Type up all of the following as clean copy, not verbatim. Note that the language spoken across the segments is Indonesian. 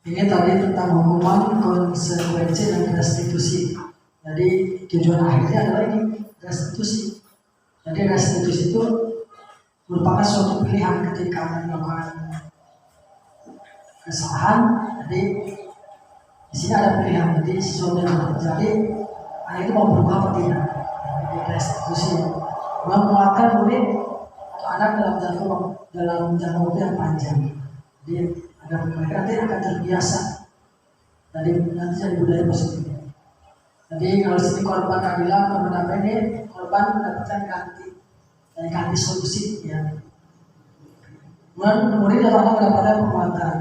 Ini tadi tentang hukuman, konsekuensi, dan restitusi. Jadi tujuan akhirnya adalah ini, restitusi. Jadi restitusi itu merupakan suatu pilihan ketika Anda melakukan kesalahan. Jadi di sini ada pilihan. Jadi sesuatu yang terjadi, Anda itu mau berubah apa tidak? Jadi restitusi menguatkan murid atau anak dalam jangka waktu yang panjang. Jadi agar mereka nanti akan terbiasa. Jadi nanti jadi budaya positif. Jadi kalau sini korban keadilan, korban apa ini? Korban mendapatkan ganti solusi ya. Kemudian murid atau anak mendapatkan penguatan,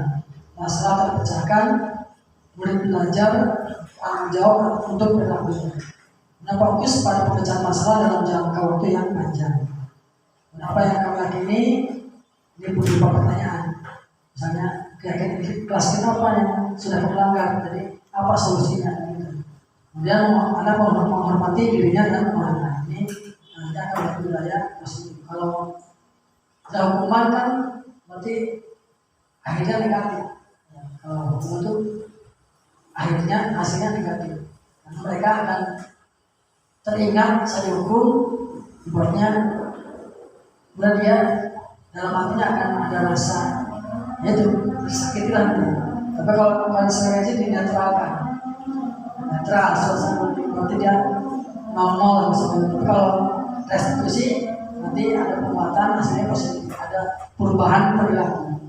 masalah terpecahkan, murid belajar tanggung jawab untuk berlakunya. Fokus pada pemecahan masalah dalam jangka waktu yang panjang. Apa yang kami yakini ini berupa pertanyaan. Misalnya keyakinan kelas kita apa yang sudah melanggar, jadi apa solusinya? Gitu. Kemudian Anda menghormati dirinya dan orang lain. Ini nanti akan menjadi budaya positif. Kalau ada hukuman kan berarti akhirnya negatif. Ya, kalau hukuman itu akhirnya hasilnya negatif. Karena mereka akan teringat saya hukum, buatnya kemudian dia dalam hatinya akan ada rasa yaitu tersakiti lah. Tapi kalau konsekuensi dinetralkan, netral, suasana berarti dia 0-0 langsung. Tapi kalau restitusi nanti ada penguatan, hasilnya positif, ada perubahan perilaku.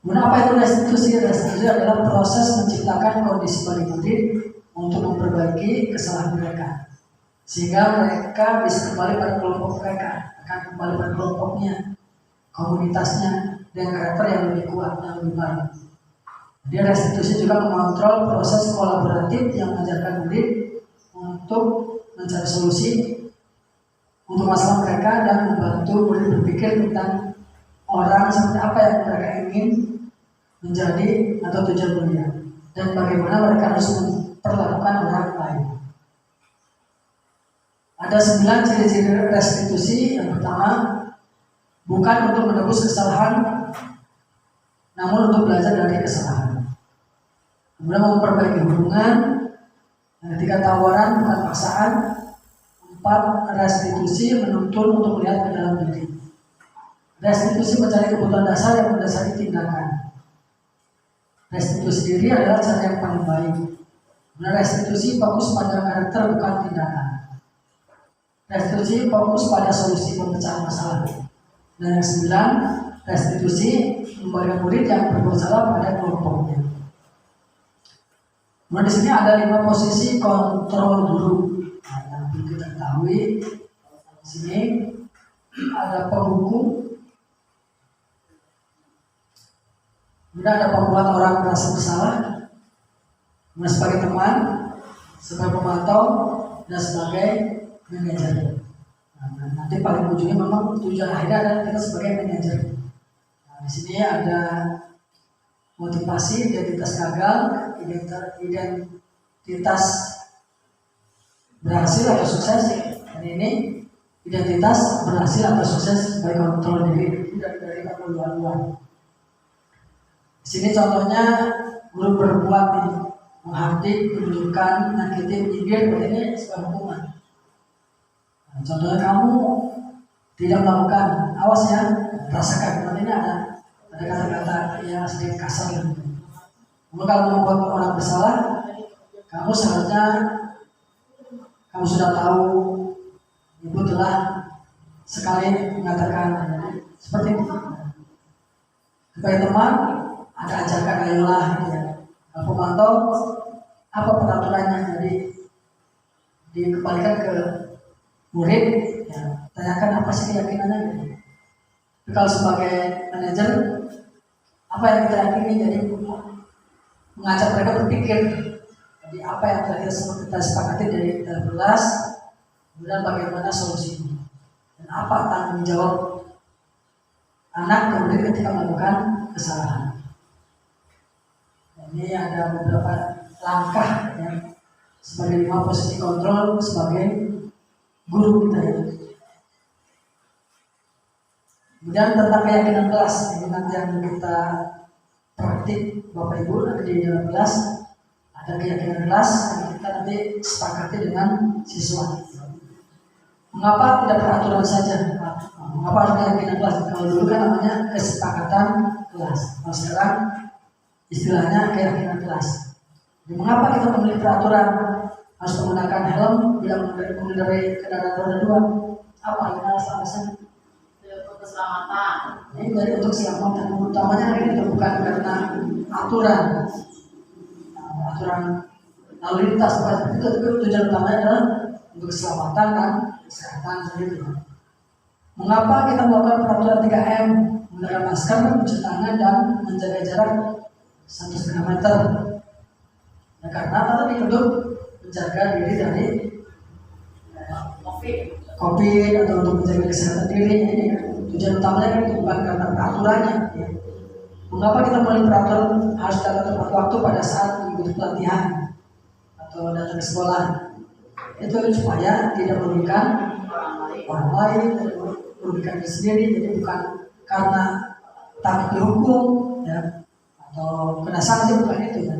Kemudian apa itu restitusi? Restitusi adalah proses menciptakan kondisi bagi murid untuk memperbaiki kesalahan mereka, sehingga mereka bisa kembali pada kelompok mereka, akan kembali pada kelompoknya, komunitasnya, dengan karakter yang lebih kuat, yang lebih baik. Jadi restitusi juga mengontrol proses kolaboratif yang mengajarkan murid untuk mencari solusi untuk masalah mereka dan membantu murid berpikir tentang orang seperti apa yang mereka ingin menjadi atau tujuan mulia, dan bagaimana mereka harus memperlakukan orang lain. Ada 9 ciri-ciri restitusi. Yang pertama, bukan untuk menebus kesalahan, namun untuk belajar dari kesalahan. Kemudian memperbaiki hubungan. Yang ketiga, tawaran bukan paksaan. 4, restitusi menuntun untuk melihat ke dalam diri. Restitusi mencari kebutuhan dasar yang mendasari tindakan. Restitusi diri adalah cara yang paling baik. Kemudian restitusi fokus pada karakter bukan tindakan. Restitusi fokus pada solusi pemecahan masalah. Dan yang 9, restitusi memberikan murid yang berbuat salah pada kelompoknya. Kemudian di sini ada 5 posisi kontrol guru. Nah, yang perlu kita ketahui di sini ada penghukum, kemudian ada pembuat orang merasa bersalah, kemudian sebagai teman, sebagai pemantau, dan sebagai manajer. Nah, nanti paling ujungnya memang tujuan akhirnya adalah kita sebagai manajer. Nah, di sini ada motivasi, identitas gagal, identitas berhasil atau sukses. Dan ini identitas berhasil atau sukses sebagai kontrol diri dari luar. Di sini contohnya guru berbuat nih, menghardik, menunjukkan, menyakiti, menyindir, ini sebuah hukuman. Nah, contohnya kamu tidak melakukan, awas ya, rasakan. Ini ada kata-kata yang sedikit kasar. Kamu kalau membuat orang bersalah, kamu seharusnya kamu sudah tahu, ibu telah sekali mengatakan seperti itu. Sebagai teman, ada ajakan ayolah gitu ya. Kalau pemantau, apa peraturannya? Jadi dikembalikan ke murid, ya, tanyakan apa sih keyakinannya gitu. Tapi kalau sebagai manajer, apa yang kita yakini? Jadi mengajak mereka berpikir. Jadi apa yang kita sepakati dari kelas, kemudian bagaimana solusinya, dan apa tanggung jawab anak kemudian ketika melakukan kesalahan. Ini ada beberapa langkah ya, sebagai 5 posisi kontrol sebagai guru kita ya. Kemudian tentang keyakinan kelas, ini nanti yang kita praktik Bapak Ibu nanti di dalam kelas, ada keyakinan kelas yang kita nanti sepakati dengan siswa. Mengapa tidak peraturan saja? Mengapa harus keyakinan kelas? Kalau dulu kan namanya kesepakatan kelas. Kalau sekarang istilahnya keyakinan kelas. Jadi, mengapa kita memilih peraturan harus menggunakan helm bila mengendarai kendaraan roda 2? Apa yang alasan? Untuk keselamatan. Ini dari untuk keselamatan. Utamanya ini bukan karena aturan lalu lintas, bukan itu, tapi tujuan utamanya adalah untuk keselamatan dan kesehatan sendiri. Mengapa kita melakukan peraturan 3M? Menggunakan masker, mencuci tangan, dan menjaga jarak 1,5 meter. Ya, karena tadi untuk menjaga diri dari COVID atau untuk menjaga kesehatan diri. Ini tujuan utamanya kan itu, bukan karena peraturannya. Ya. Mengapa kita memilih peraturan harus datang tepat waktu pada saat mengikuti pelatihan atau datang ke sekolah? Itu supaya tidak merugikan orang lain, merugikan diri sendiri. Jadi bukan karena takut dihukum, ya, atau kena sanksi, bukan itu. Ya.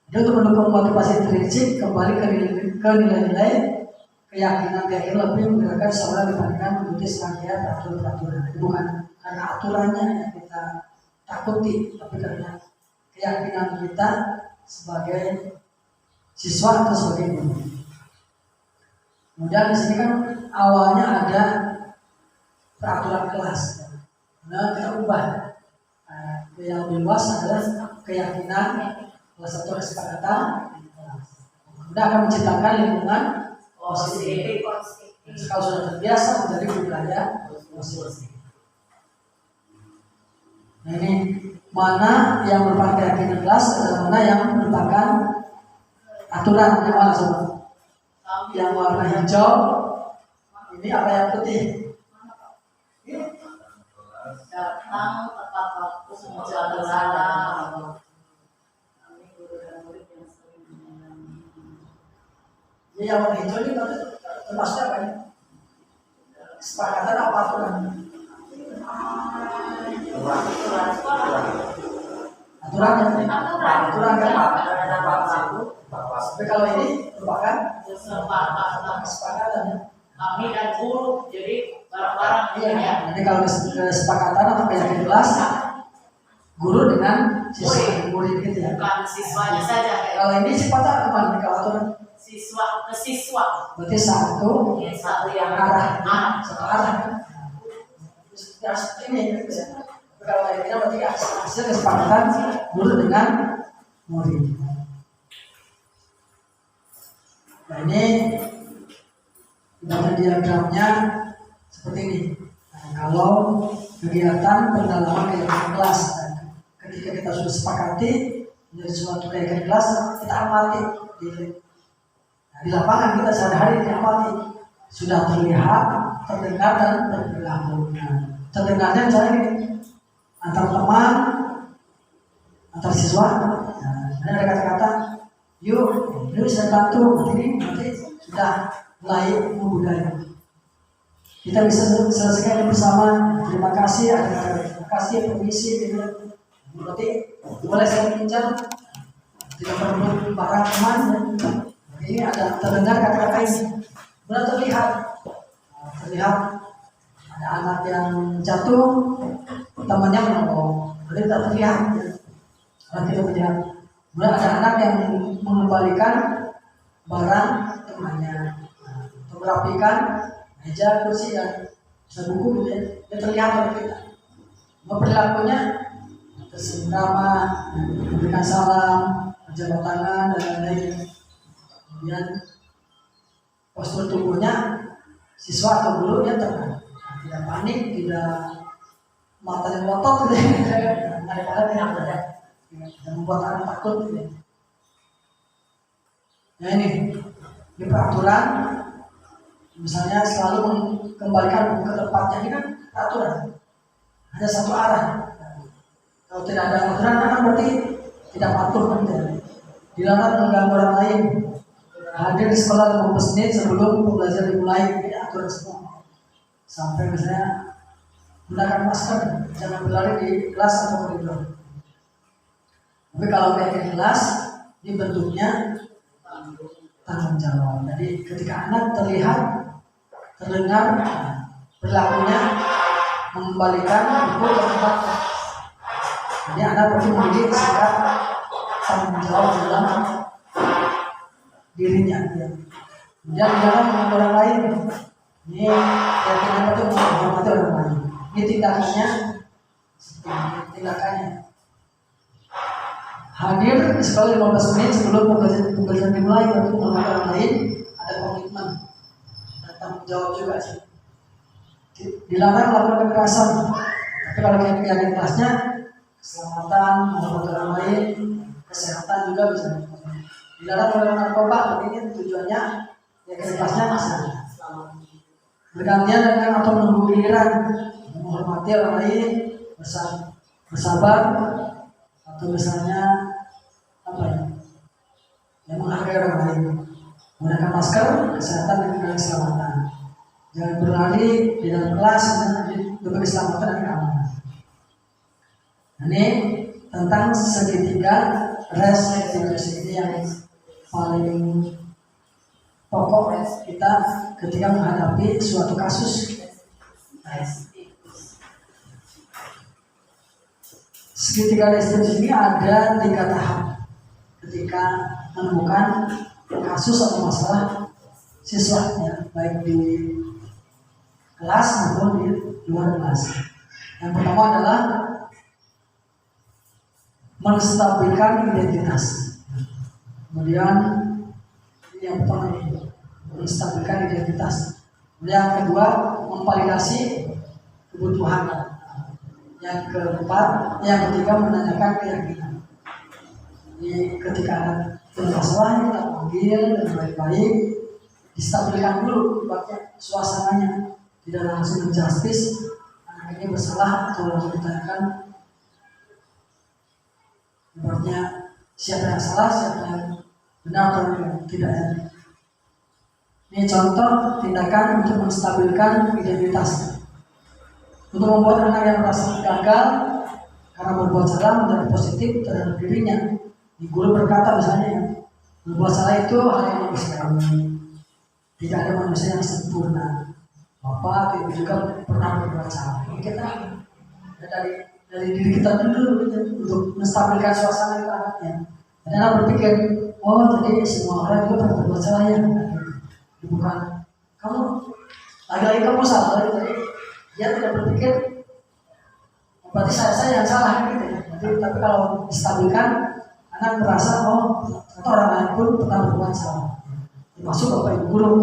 Jadi untuk mendukung motivasi intrinsik kembali ke nilai-nilai keyakinan lebih menggerakkan seorang dibandingkan mengikuti serangkaian peraturan-peraturan. Bukan karena aturannya yang kita takuti, tapi karena keyakinan kita sebagai siswa atau sebagai guru. Kemudian di sini kan awalnya ada peraturan kelas. Nah, kita ubah. Yang lebih luas adalah keyakinan kelas atau kesepakatan. Kemudian akan menciptakan lingkungan positif. Kalau sudah terbiasa menjadi budaya positif. Nah, ini mana yang merupakan keyakinan kelas dan mana yang merupakan aturan. Yang mana coba? Yang warna hijau ini apa yang putih? Datang tepat waktu menjaga jarak. Kami guru dan murid yang sering Jadi yang warna hijau ini termasuk apa ini? Kesepakatan apa aturan? Aturan kan tapi kalau ini merupakan kesepakatan ya. Kami dan guru, jadi barang-barang Iya, ya. Jadi kalau kesepakatan atau keyakinan kelas guru dengan siswa murid gitu ya. Bukan siswanya saja. Kalau ini sifatnya apa? Kalau aturan Siswa ke siswa. berarti satu Satu yang arah, satu arah. Terus ini gitu ya. Kalau kayak kita berarti hasil kesepakatan guru dengan murid. Nah ini dalam diagramnya seperti ini. Nah, kalau kegiatan pendalaman keyakinan kelas, ketika kita sudah sepakati menjadi suatu keyakinan kelas, kita amati di lapangan kita sehari-hari diamati sudah terlihat, terdengar dan berperilaku. Terdengarnya misalnya ini antar teman, antar siswa. Ada kata-kata, yuk saya bantu, nanti sudah mulai membudaya. Kita bisa selesaikan bersama. Terima kasih, terima kasih, permisi. Berarti boleh saya pinjam, tidak perlu barang teman. Ini ada terdengar kata-kata ini. Benar terlihat ada anak yang jatuh, temannya menolong. Berarti tidak terlihat. Berarti tidak terlihat. Benar ada anak yang mengembalikan barang temannya, untuk merapikan meja, kursi dan buku gitu ya. Dia terlihat oleh kita. Perilakunya tersenyum ramah, memberikan salam, menjabat tangan dan lain-lain. Kemudian postur tubuhnya siswa atau guru dia tenang, tidak panik, tidak matanya melotot gitu ya. Kadang-kadang tidak ada, tidak membuat anak takut gitu ya. Nah ini peraturan, misalnya selalu mengembalikan buku ke tempatnya, ini kan peraturan, hanya satu arah. Kalau tidak ada aturan kan berarti tidak patuh kan ya. Dilarang mengganggu orang lain. Hadir di sekolah 15 menit sebelum pembelajaran dimulai, ini aturan semua. Sampai misalnya gunakan masker, jangan berlari di kelas atau koridor. Tapi kalau kayak kelas, ini bentuknya tanggung jawab. Jadi ketika anak terlihat, terdengar, perilakunya mengembalikan buku ke tempatnya. Jadi anak perlu memiliki sikap tanggung jawab dalam dirinya. Ya. Kemudian dalam dengan orang lain, ini keyakinan itu menghormati orang lain. Ini tindakannya. Hadir sekali 15 menit sebelum pembelajaran dimulai untuk menghormati orang lain, ada komitmen dan tanggung jawab juga sih. Dilarang melakukan kekerasan, tapi kalau keyakinan kelasnya keselamatan, menghormati orang lain, kesehatan juga bisa. Dilarang melakukan narkoba, ini tujuannya keyakinan kelasnya masih bergantian dengan atau menunggu giliran, menghormati orang lain, bersabar, atau misalnya apa ya, yang menghargai orang lain, menggunakan masker, kesehatan dan keselamatan. Jangan berlari di dalam kelas demi keselamatan dan keamanan. Ini tentang segitiga restitusi ini yang paling pokok kita ketika menghadapi suatu kasus. Segitiga restitusi ini ada 3 tahap ketika menemukan kasus atau masalah siswa, ya, baik di kelas maupun di luar kelas. Yang pertama adalah menstabilkan identitas. Kemudian yang pertama ini menstabilkan identitas. Kemudian yang kedua memvalidasi kebutuhan. Yang keempat, yang ketiga menanyakan keyakinan. Jadi ketika ada masalah kita panggil dengan baik-baik, distabilkan dulu buatnya suasananya, tidak langsung menjustis anak ini bersalah atau langsung ditanyakan buatnya siapa yang salah, siapa yang benar atau tidak. Ini contoh tindakan untuk menstabilkan identitas. Untuk membuat anak yang merasa gagal karena berbuat salah menjadi positif terhadap dirinya. Di guru berkata misalnya, berbuat salah itu hal yang manusiawi. Tidak ada manusia yang sempurna. Bapak, ibu juga pernah berbuat salah. Ini kita dari diri kita dulu untuk menstabilkan suasana itu anaknya. Dan anak berpikir, oh jadi semua orang juga pernah berbuat salah ya. Bukan kamu, lagi-lagi kamu salah tadi. Dia tidak berpikir berarti saya yang salah gitu ya. Tapi kalau distabilkan, anak merasa oh atau orang lain pun pernah berbuat salah, termasuk bapak ibu guru.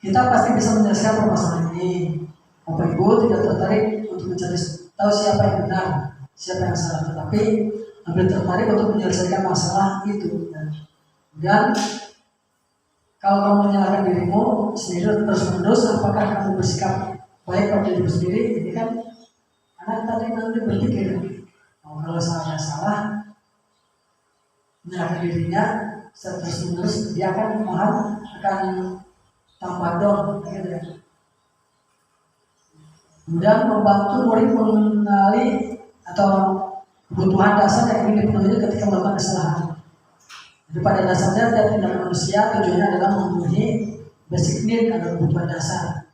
Kita pasti bisa menyelesaikan permasalahan ini. Bapak ibu tidak tertarik untuk mencari tahu siapa yang benar, siapa yang salah, tetapi lebih tertarik untuk menyelesaikan masalah itu. Dan kalau kamu menyalahkan dirimu sendiri terus-menerus, apakah kamu bersikap baik pada diri sendiri? Ini kan anak tadi nanti berpikir, oh, kalau saya salah, menyalahkan dirinya terus-menerus, dia akan tambah dong, gitu ya. Kemudian membantu murid mengenali atau kebutuhan dasar yang ingin dipenuhi ketika melakukan kesalahan. Jadi pada dasarnya setiap tindakan manusia tujuannya adalah memenuhi basic need atau kebutuhan dasar.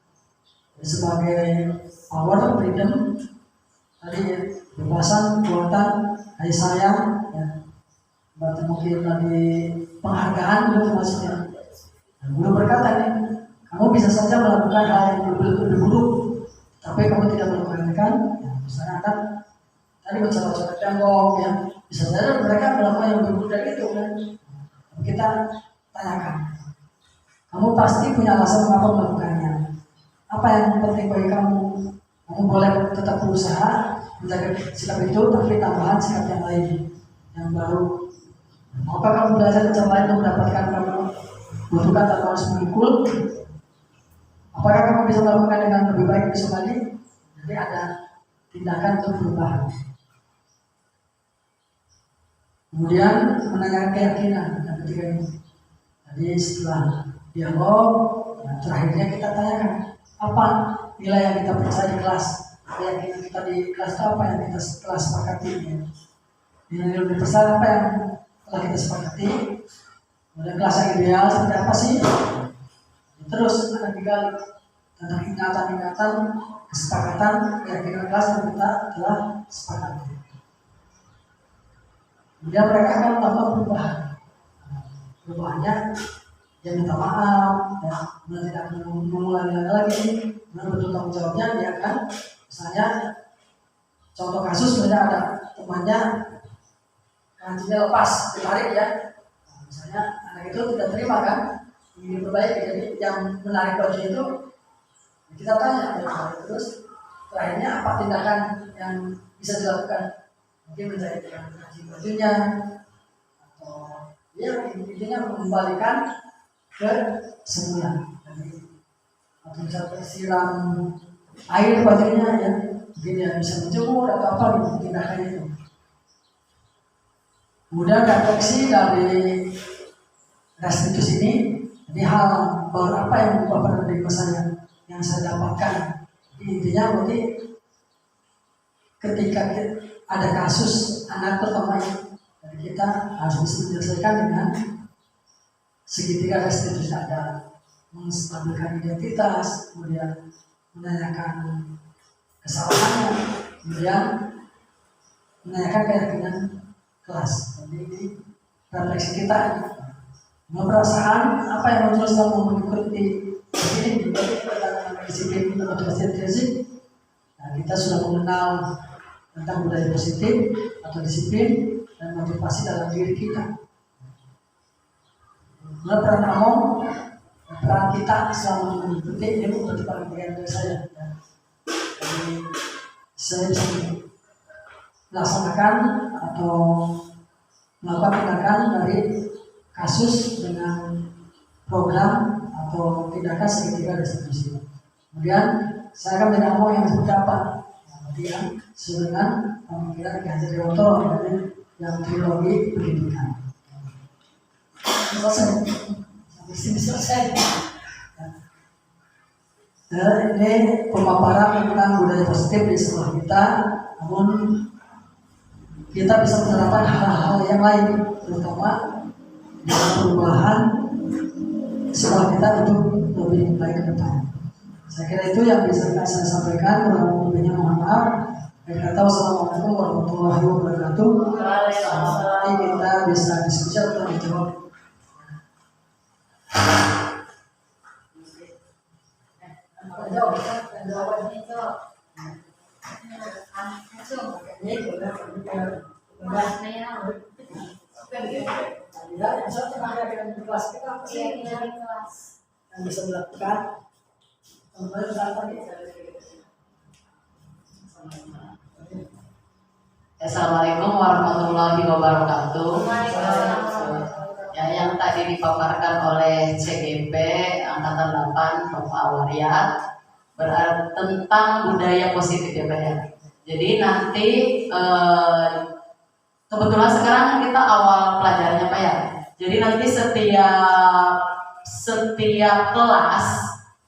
Sebagai power, freedom, tadi ya, kebebasan, kekuatan, kasih sayang, ya. Berarti mungkin tadi penghargaan itu termasuknya. Dan guru berkata nih, kamu bisa saja melakukan hal yang lebih buruk, tapi kamu tidak melakukan, ya, misalnya anak tadi mencoba-coba tembok, ya, bisa saja mereka melakukan yang lebih buruk dari itu kan. Kita tanyakan, kamu pasti punya alasan mengapa melakukannya. Apa yang penting bagi kamu? Kamu boleh tetap berusaha menjaga sikap itu, tapi tambahan sikap yang lain, yang baru. Maukah kamu belajar cara lain untuk mendapatkan kamu butuhkan tanpa harus memikul? Apakah kamu bisa melakukan dengan lebih baik besok lagi? Jadi ada tindakan untuk berubah. Kemudian menanyakan keyakinan dan ketiga ini. Jadi setelah dialog, terakhirnya kita tanyakan apa nilai yang kita percaya di kelas, keyakinan kita di kelas itu apa yang kita kelas sepakati. nilai universal apa yang telah kita sepakati, kemudian kelas yang ideal seperti apa sih, terus ada digali tentang ingatan-ingatan kesepakatan keyakinan kelas yang kita telah sepakati. Kemudian mereka akan melakukan perubahan. Perubahannya dia minta maaf, ya, tidak mengulangi lagi, betul tanggung jawabnya dia akan, misalnya contoh kasus sebenarnya ada temannya kancingnya lepas, ditarik ya, nah, misalnya anak itu tidak terima kan, ingin diperbaiki, jadi yang menarik baju itu kita tanya, terus terakhirnya apa tindakan yang bisa dilakukan, mungkin menjahitkan kancing bajunya, atau ya intinya mengembalikan ke semula. Atau misalnya siram air bajunya ya, mungkin ya bisa menjemur atau apa gitu tindakan itu. Kemudian refleksi dari restitusi ini, jadi hal baru apa yang berubah pada diri saya yang saya dapatkan. Jadi intinya berarti ketika ada kasus anak terutama dari kita harus bisa menyelesaikan dengan segitiga restitusi, ada menstabilkan identitas, kemudian menanyakan kesalahannya, kemudian menanyakan keyakinan kelas. Jadi ini refleksi kita, perasaan apa yang muncul selama mengikuti ini tentang disiplin motivasi intrinsik. Nah, kita sudah mengenal tentang budaya positif atau disiplin dan motivasi dalam diri kita. Nah, peran umum, peran kita selama mengikuti ini menjadi paling bagian dari saya. Jadi saya bisa melaksanakan atau melakukan tindakan dari kasus dengan program atau tindakan segitiga restitusi. Kemudian saya akan tidak mau yang seperti apa, yang sesuai dengan pemikiran Ki Hajar Dewantoro yang trilogi pendidikan. Selesai, sampai sini selesai. Nah, ini pemaparan tentang budaya positif di sekolah kita, namun kita bisa menerapkan hal-hal yang lain, terutama dalam perubahan sekolah kita untuk lebih baik ke depan. Saya kira itu yang bisa saya sampaikan. Kurang lebihnya mohon maaf. Saya kata wassalamualaikum warahmatullahi wabarakatuh. Nanti kita bisa diskusi atau dijawab. Yang bisa dilakukan. Assalamualaikum warahmatullahi wabarakatuh. Ya, yang tadi dipaparkan oleh CGP Angkatan 8 Prof. Awaria berarti tentang budaya positif ya Pak ya. Jadi nanti kebetulan sekarang kita awal pelajarannya Pak ya. Jadi nanti setiap kelas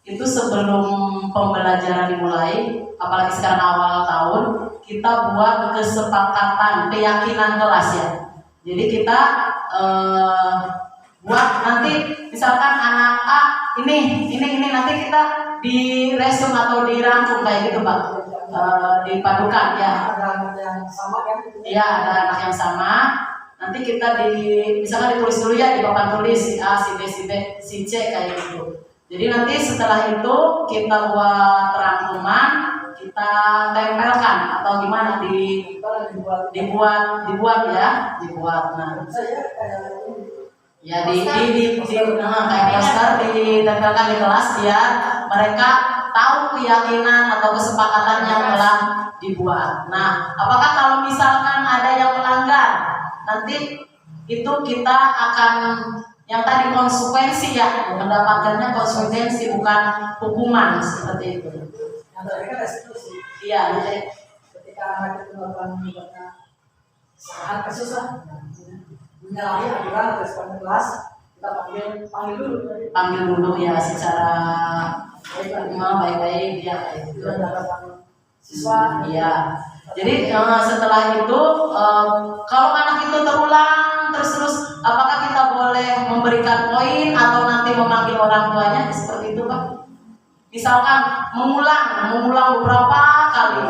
itu sebelum pembelajaran dimulai, apalagi sekarang awal tahun, kita buat kesepakatan keyakinan kelas ya. Jadi kita buat nanti misalkan anak A ini nanti kita diresum atau dirangkum kayak gitu Pak, dipadukan ya. Ada anak yang sama kan? Iya, ada anak yang sama. Nanti kita misalkan ditulis dulu ya di papan tulis si A, si B, si B, si C kayak gitu. Jadi nanti setelah itu kita buat rangkuman, kita tempelkan atau gimana dibuat ya, dibuat. Nah, ya kayak poster ditempelkan di kelas biar mereka tahu keyakinan atau kesepakatan yang telah dibuat. Nah, apakah kalau misalkan ada yang melanggar, nanti itu kita akan yang tadi konsekuensi ya, mendapatkannya konsekuensi bukan hukuman seperti itu. Yang terakhir kan restitusi. Iya, jadi ketika anak itu melakukan kesalahan kasus lah, menyalahi aturan respon kelas, kita panggil dulu ya secara baik-baik ya. itu ada harapan siswa. Iya. Jadi setelah itu kalau anak itu terulang terus apakah kita boleh memberikan poin atau nanti memanggil orang tuanya seperti itu Pak? Misalkan mengulang beberapa kali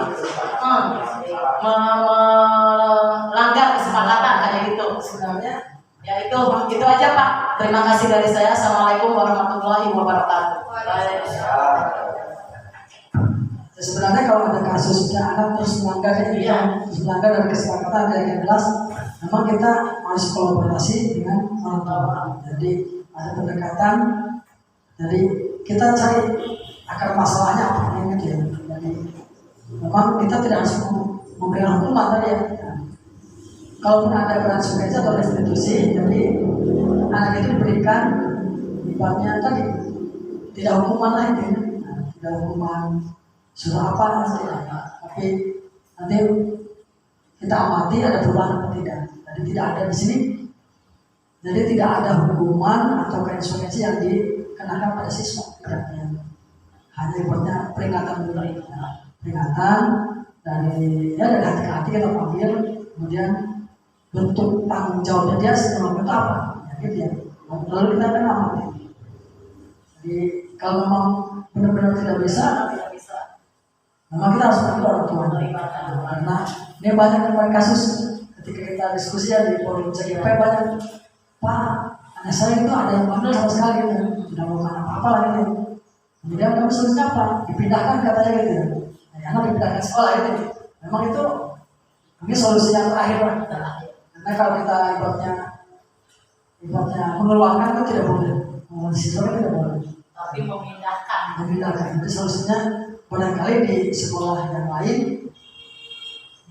melanggar kesepakatan kayak gitu. Sebenarnya Ya itu aja Pak. Terima kasih dari saya. Assalamualaikum warahmatullahi wabarakatuh. sebenarnya kalau ada kasusnya anak terus melanggar terus melanggar dari kesepakatan dari kelas, memang kita harus kolaborasi dengan orang tua. Jadi ada pendekatan, jadi kita cari akar masalahnya apa gitu ya. Jadi memang kita tidak harus memberikan hukuman tadi ya. Kalaupun ada peran subjektif atau restitusi, jadi anak itu diberikan ibaratnya tadi tidak hukuman lagi, tidak hukuman sudah apa tidak, tapi nanti kita amati ada perubahan atau tidak. Jadi tidak ada di sini, jadi tidak ada hukuman atau konsekuensi yang dikenakan pada siswa, tidak ya. Hanya ibaratnya peringatan dulu, peringatan dari hati ke hati kita panggil, kemudian bentuk tanggung jawabnya dia selama itu apa, ya, gitu ya. Lalu kita akan amati. Jadi kalau memang benar-benar tidak bisa, memang kita harus panggil orang tua. Karena ini banyak kasus ketika kita diskusi di forum CGP banyak, Pak, anak saya itu ada yang bandel sama sekali, gitu. Tidak mau apa-apa lagi. Gitu. Kemudian kami solusinya apa? Dipindahkan katanya gitu ya. Nah, anak dipindahkan sekolah gitu. Memang itu mungkin solusi yang terakhir lah. Karena kalau kita ibaratnya mengeluarkan itu tidak boleh, siswa tidak boleh. Tapi memindahkan. Itu solusinya barangkali di sekolah yang lain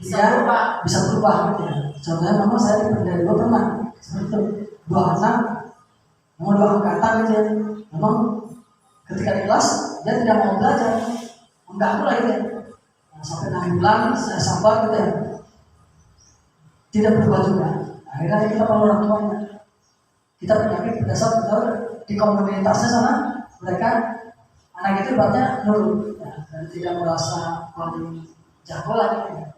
bisa berubah gitu ya. Contohnya memang saya dari dulu pernah seperti itu, 2 anak, memang 2 angkatan gitu ya. Memang ketika di kelas dia tidak mau belajar, mengganggu lah gitu ya. Nah, sampai 6 bulan saya sabar gitu ya. Tidak berubah juga. Akhirnya kita perlu orang tuanya. Kita penyakit berdasar betul di komunitasnya sana mereka anak itu ibaratnya nurut ya, dan tidak merasa paling jago lagi. Ya.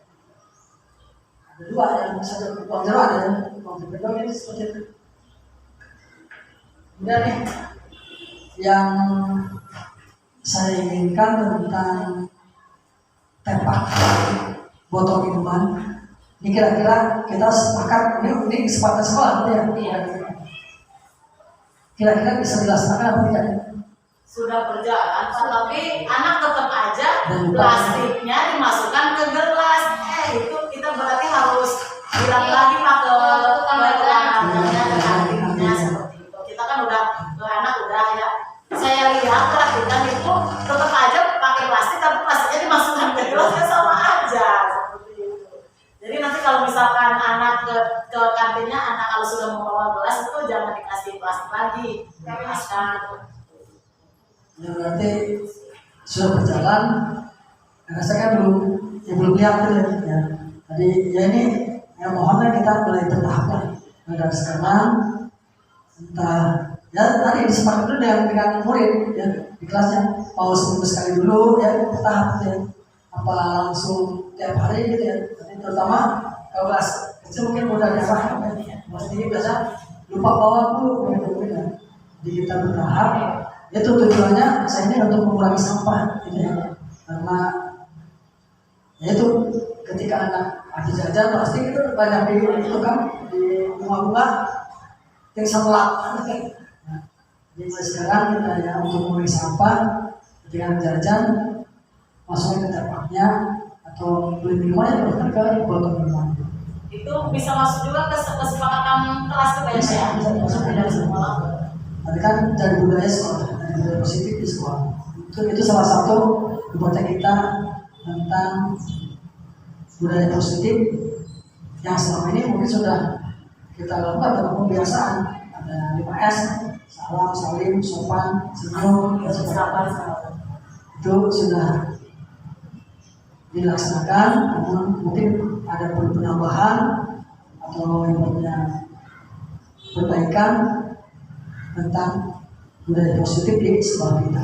Ada 2 yang bisa jadi uang jeruk, ada yang uang berbeda ini seperti itu. Kemudian nih yang saya inginkan tentang tempat botol minuman. Ini kira-kira kita sepakat, ini kesepakatan sekolah ya? Iya. Kira-kira bisa dilaksanakan apa tidak? Sudah berjalan, tapi anak tetap aja plastiknya dimasukkan ke gelas. Itu kita berarti harus bilang lagi Pak ke kantinnya seperti itu. Kita kan udah anak udah ya. Saya lihat perhatikan itu tetap aja pakai plastik, tapi plastiknya dimasukkan ke gelasnya sama aja. Jadi nanti kalau misalkan anak ke kantinnya, anak kalau sudah membawa gelas itu jangan dikasih plastik lagi, dipaskan. Ya berarti sudah berjalan, karena saya kan belum lihat ya. Jadi ya ini yang mohonnya kita mulai bertahap lah. Dari sekarang entah ya tadi disepakati dulu dengan murid ya di kelasnya mau seminggu sekali dulu ya bertahap ya. Apa langsung tiap hari gitu ya. Terutama kalau kelas kecil mungkin mudah diarahkan ya. Pasti biasa lupa bawa tuh ya. Jadi kita bertahap. Itu tujuannya saya ini untuk mengurangi sampah gitu ya. Karena ya itu ketika anak habis jajan plastik itu banyak itu kan di bunga-bunga yang semelak. Nah, jadi mulai sekarang kita ya untuk mengurangi sampah dengan jajan masuknya ke tempatnya atau beli minuman yang berasal ke botol minuman. Itu bisa masuk juga ke kesepakatan kelas ke ya? Bisa masuk dari sekolah. Tapi kan dari budaya sekolah, dari budaya positif di sekolah. Itu salah satu ibadah kita tentang budaya positif yang selama ini mungkin sudah kita lakukan dalam pembiasaan. Ada 5S, salam, salim, sopan, senyum, sabar. Itu sudah dilaksanakan, namun mungkin ada penambahan atau ibaratnya perbaikan tentang budaya positif di sekolah kita.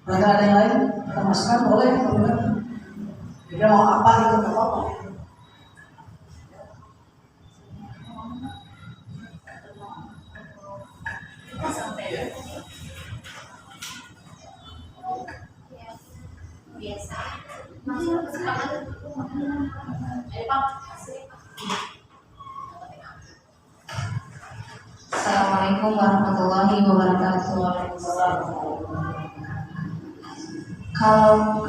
Mereka ada yang lain kita masukkan boleh. Jadi mau apa gitu nggak apa-apa. Biasa masuk kesepakatan. Pak. Assalamualaikum warahmatullahi wabarakatuh. Kalau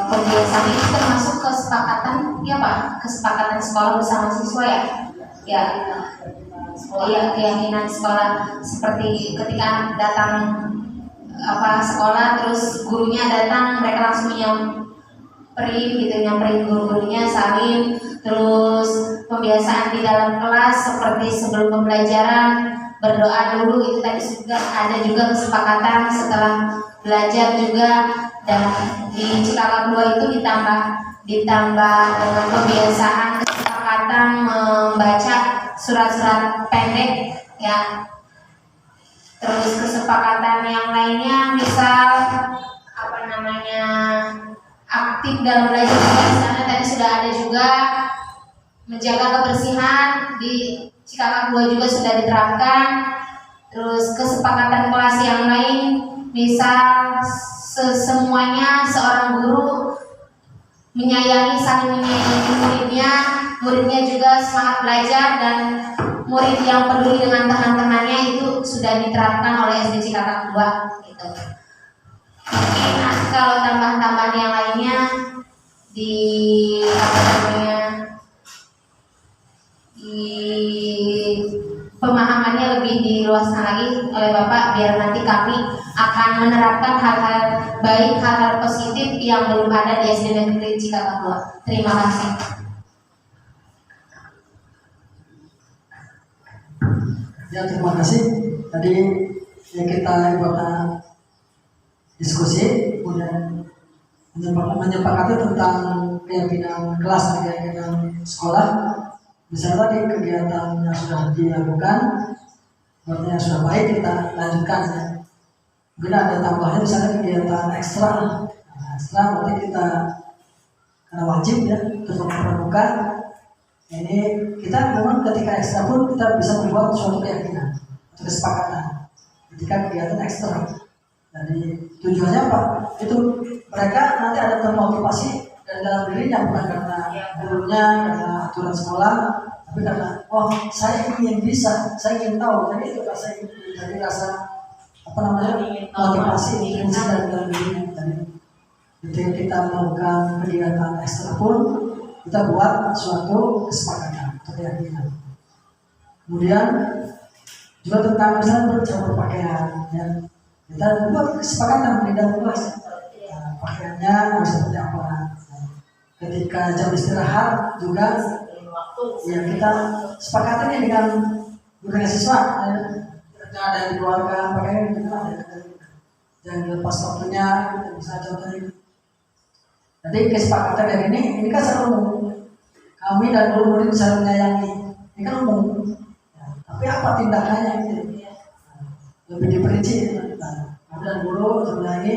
kebiasaan itu termasuk kesepakatan, ya Pak, kesepakatan sekolah bersama siswa ya, ya, keyakinan sekolah seperti ketika anak datang sekolah terus gurunya datang mereka langsung nyamperin guru-gurunya salim, terus pembiasaan di dalam kelas seperti sebelum pembelajaran berdoa dulu, itu tadi sudah ada juga kesepakatan setelah belajar juga. Dan di Cikawak 2 itu ditambah dengan pembiasaan kesepakatan membaca surat-surat pendek ya. Terus kesepakatan yang lainnya misal aktif dalam belajar juga. Di sana tadi sudah ada juga menjaga kebersihan, di Cikawak 2 juga sudah diterapkan. Terus kesepakatan kelas yang lain misal semuanya seorang guru saling menyayangi muridnya juga semangat belajar, dan murid yang peduli dengan teman-temannya itu sudah diterapkan oleh SD Cikawak 2 gitu. Mungkin kalau tambahan-tambahan yang lainnya di pemahamannya lebih diluaskan lagi oleh Bapak, biar nanti kami akan menerapkan hal-hal baik, hal-hal positif yang belum ada di SD Negeri Cikawak 2. Terima kasih. Ya, terima kasih. Tadi yang kita diskusi, kemudian menyepakati tentang keyakinan kelas dan keyakinan sekolah. Misalnya tadi kegiatan yang sudah dilakukan, yang sudah baik kita lanjutkan ya. Mungkin ada tambahan misalnya kegiatan ekstra. Ekstra berarti kita karena wajib ya untuk pramuka. Ini kita memang ketika ekstra pun kita bisa membuat suatu keyakinan atau kesepakatan ketika kegiatan ekstra. Jadi tujuannya apa? Itu mereka nanti ada termotivasi dari dalam dirinya, bukan karena gurunya, karena aturan sekolah, tapi karena saya ingin bisa, saya ingin tahu. Jadi itu rasa dari rasa motivasi ingin dari dalam dirinya. Jadi ketika kita melakukan kegiatan ekstra pun kita buat suatu kesepakatan atau keyakinan. Kemudian juga tentang misalnya berpakaian ya. Kita buat kesepakatan di dalam kelas. Pakaiannya harus seperti apa. Ketika jam istirahat juga ya kita sepakatnya dengan siswa. Ada yang dikeluarkan pakaian kita jangan lepas waktunya, kita bisa contohnya. Jadi kesepakatan dari ini kan seru. Kami dan guru murid saling menyayangi. Ini kan umum. Tapi apa tindakannya itu? Lebih diperinci. Kami dan guru menyayangi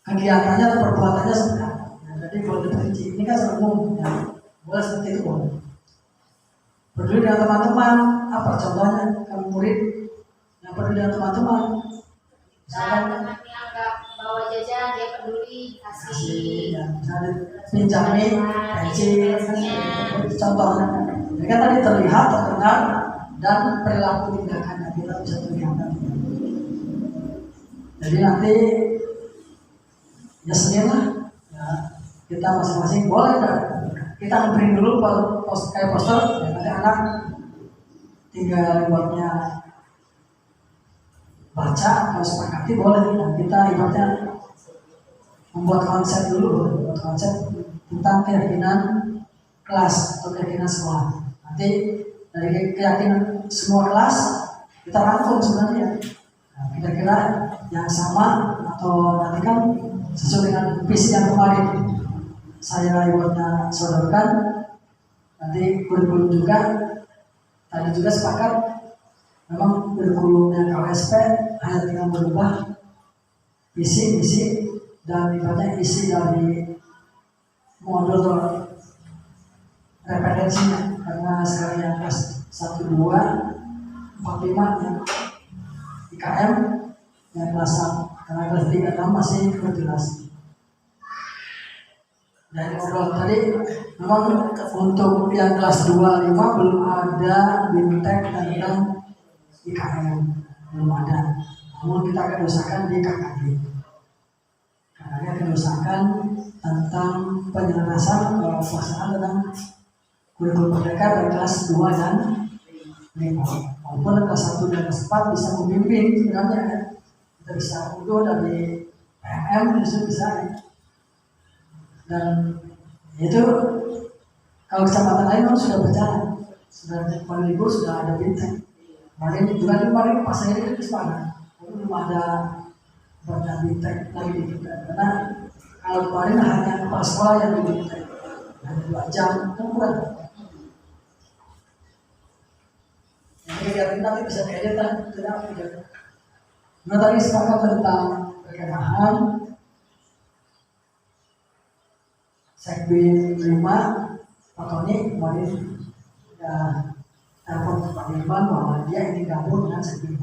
kegiatannya atau perbuatannya seperti apa. Jadi kalau diperinci. Ini kan seru umum. Boleh seperti itu. Peduli dengan teman-teman. Apa contohnya? Kami murid yang peduli dengan teman-teman. Teman yang nggak bawa jajan dia peduli kasih ya, pinjami pensil contohnya. Jadi kan tadi terlihat, terdengar, dan perilaku tindakannya kita bisa terlihat. Jadi nanti ya Senin lah ya, kita masing-masing boleh kan kita memberi dulu poster ya, nanti anak tinggal buatnya baca atau sepakati boleh. Nah, kita ibaratnya membuat konsep dulu, membuat konsep tentang keyakinan kelas atau keyakinan sekolah. Nanti dari keyakinan semua kelas kita rangkum sebenarnya. Nah, kira-kira yang sama atau nanti kan sesuai dengan visi yang kemarin saya ibaratnya sodorkan. Nanti kurikulum juga tadi juga sepakat. Memang kurikulumnya KWSP hanya tinggal berubah visi dan ibaratnya isi dari modul referensinya, karena sekarang yang kelas 1, 2, 4, 5 yang IKM, yang kelas 1, karena kelas 3, 6 masih ventilasi. Dan ngobrol tadi memang untuk yang kelas 2, 5 belum ada BIMTEK tentang IKM, belum ada. Namun kita akan usahakan di KKG. KKG akan usahakan tentang penyelesaian pelaksanaan tentang kurikulum merdeka dari kelas 2 dan 5. Walaupun kelas 1 dan kelas 4 bisa membimbing sebenarnya kan. Kita bisa unduh dari PMM justru bisa ya. Dan itu kalau kecamatan lain memang sudah berjalan, sudah pada libur sudah ada BIMTEK. Kemarin pas saya ini di sana, belum ada BIMTEK lagi di kita. Karena kalau kemarin hanya kepala sekolah yang di BIMTEK, hanya 2 jam, kan kurang. Yang kegiatan nanti bisa diajarkan, tidak. Nah tadi sepakat tentang perkemahan. Sekbin 5, Pak Tony kemarin telepon Pak Irman bahwa dia ingin gabung dengan Sekbin 6.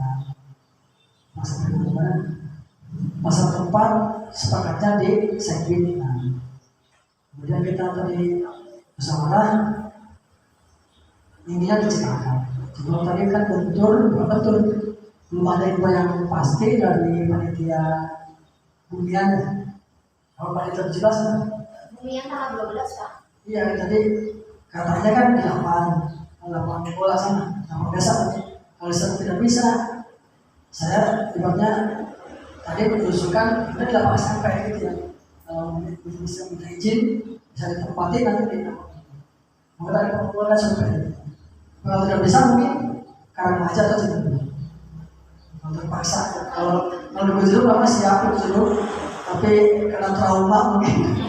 Masa tempat sepakatnya di Sekbin 6. Kemudian kita tadi musyawarah intinya diciptakan. Sebelum tadi kan betul belum ada info yang pasti dari panitia hunian. Kalau panitia jelas kan? Hunian tanggal 12 Pak. Iya, jadi katanya kan di lapangan bola sana, nama biasa. Kalau saya tidak bisa, saya ibaratnya tadi berusulkan ini di lapangan sampai gitu ya. Kalau bisa minta izin, bisa ditempati nanti di lapangan. Maka tadi bola sampai. Kalau tidak bisa mungkin karena aja atau tidak. Kalau terpaksa, kalau dulu lama siap dulu, tapi karena trauma mungkin.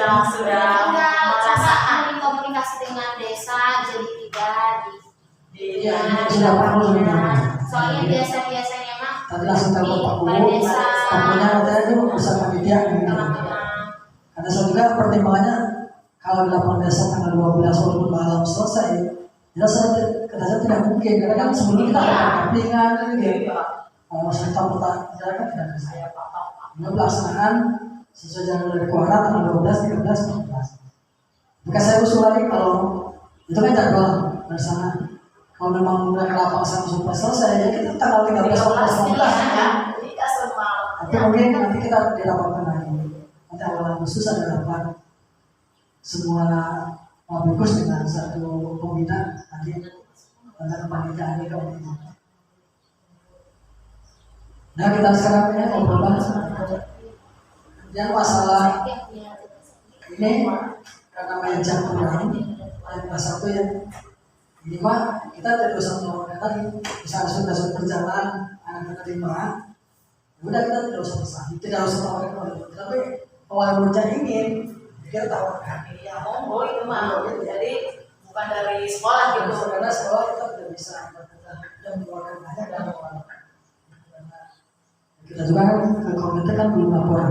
Sudah merasakan komunikasi dengan desa jadi tidak sudah perlu soalnya biasanya mah tadi langsung telepon Pak Guru, pokoknya katanya itu bisa panitia gitu. Karena saya juga pertimbangannya kalau di lapangan desa tanggal 12 walaupun malam selesai, ya saya tidak mungkin karena kan sebelum kita ada kaplingan gitu. Kalau saya tahu pertanyaan kan tidak saya ini pelaksanaan sesuai jadwal dari Kuara tanggal 12, 13, 14. Maka saya usul lagi kalau itu kan jadwal dari sana. Kalau memang udah kelapa sampai selesai, ya kita tanggal 13, 14, 15 ya. Tapi mungkin nanti kita dirapatkan lagi. Nanti awal Agustus ada rapat semua Mabikus dengan satu pembina nanti tentang kepanitiaan itu. Nah kita sekarang ya ngobrol banget. Yang masalah ini karena main jam kurang, yang kelas 1 yang ini mah kita tidak usah melakukan lagi. Misalnya sudah berjalan anak-anak 5, udah kita tidak usah pesan, tidak usah tawarkan. Tapi kalau bocah ingin, kita tawarkan. Ya monggo itu mah. Jadi bukan dari sekolah gitu. Karena sekolah kita tidak bisa dan mengeluarkan banyak dan kita juga kan ke komite kan belum laporan.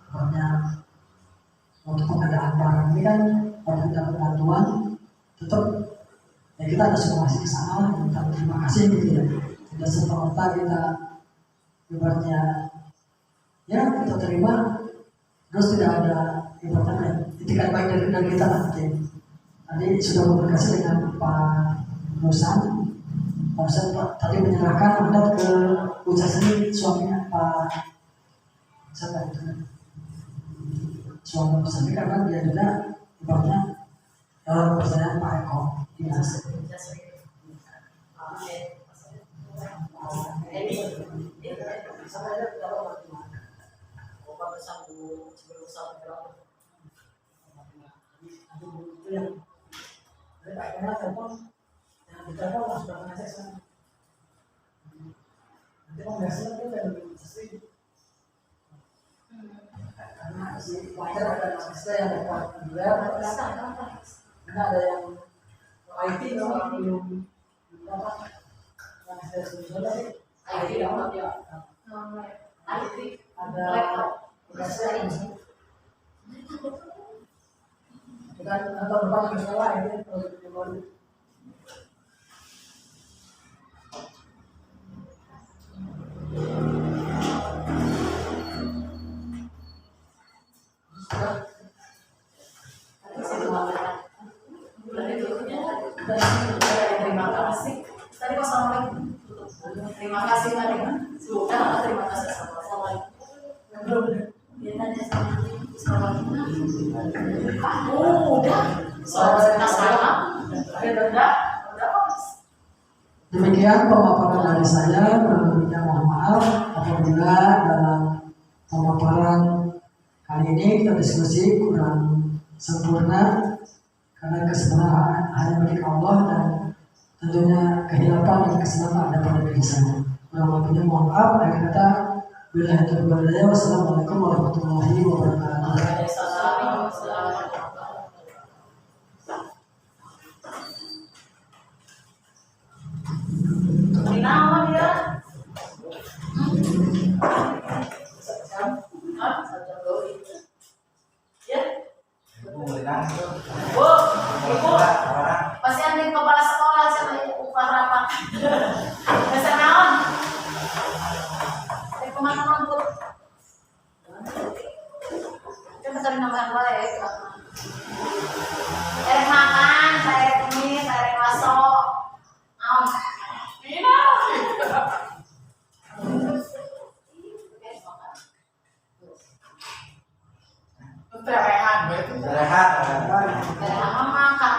Makanya untuk pengadaan barang ini kan kalau kita bantuan tetap ya kita ada somasi ke sana lah, kita terima kasih gitu ya. Tidak serta-merta kita ibaratnya ya kita terima terus tidak ada ibaratnya itikat baik dari kita nanti. Tadi sudah komunikasi dengan Pak Nusan. Pak Nusan tadi menyerahkan mandat ke Uca Seni suaminya Pak siapa itu suami Seni karena dia juga ibaratnya dalam pertanyaan Pak Eko dinas. Karena si wajar ada mahasiswa yang dapat gelar, karena ada yang IT belum dapat. Yang saya sebutkan tadi IT dapat ya. IT ada bukan atau depan masalah ini kalau Terima kasih. Tadi wassalamualaikum. Terima kasih tadi. Sudah, terima kasih. Assalamualaikum. Dia tanya sama udah. Salam. Udah. Demikian pemaparan dari saya. Kurang lebihnya mohon maaf apabila dalam pemaparan kali ini kita diskusi kurang sempurna, karena kesempurnaan hanya milik Allah dan tentunya kehilapan dan kesalahan ada pada diri saya. Kurang lebihnya mohon maaf. Akhir kata, billahi taufiq wal hidayah. Wassalamualaikum warahmatullahi wabarakatuh. Kenapa dia? Ya. Bu, ibu, pasti ada kepala sekolah sama upah rapat. Dasar naon? Dari teman-teman bu. Coba cari nambahan baik. Erek makan, saya ini, saya masuk. Mina. Rehat, Rehat. makan.